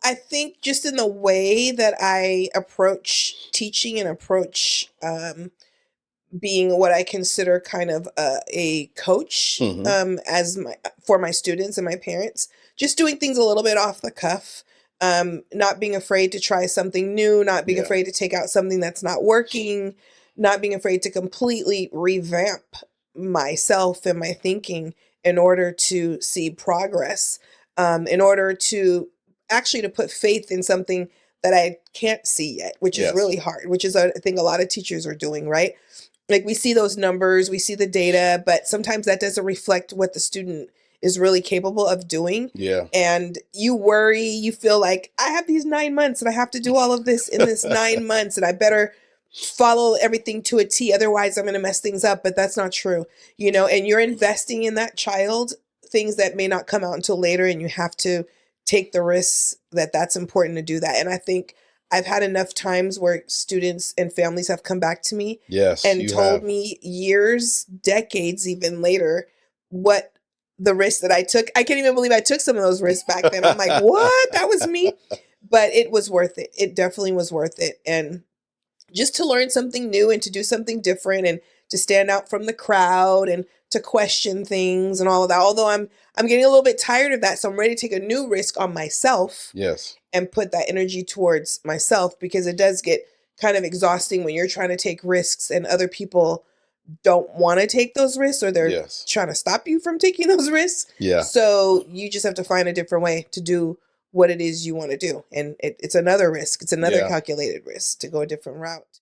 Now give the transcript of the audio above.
I think just in the way that I approach teaching and approach being what I consider kind of a coach Hmm. as my for my students and my parents, just doing things a little bit off the cuff, not being afraid to try something new, not being Yeah. afraid to take out something that's not working, not being afraid to completely revamp myself and my thinking in order to see progress, in order to actually to put faith in something that I can't see yet, which is Yes. really hard, which is I think a lot of teachers are doing, right? Like we see those numbers, we see the data, but sometimes that doesn't reflect what the student is really capable of doing. Yeah. And you worry, you feel like I have these 9 months and I have to do all of this in this 9 months and I better follow everything to a T. Otherwise, I'm going to mess things up. But that's not true, and you're investing in that child things that may not come out until later. And you have to take the risks that's important to do that. And I think I've had enough times where students and families have come back to me Yes, and you told have. me years, decades, even later, what the risks that I took. I can't even believe I took some of those risks back then. I'm like, what? That was me. But it was worth it. It definitely was worth it. And just to learn something new and to do something different and to stand out from the crowd and to question things and all of that. Although I'm getting a little bit tired of that, so I'm ready to take a new risk on myself Yes. and put that energy towards myself because it does get kind of exhausting when you're trying to take risks and other people don't want to take those risks or they're Yes. trying to stop you from taking those risks. Yeah. So you just have to find a different way to do what it is you want to do. And it's another risk. It's another Yeah. calculated risk to go a different route.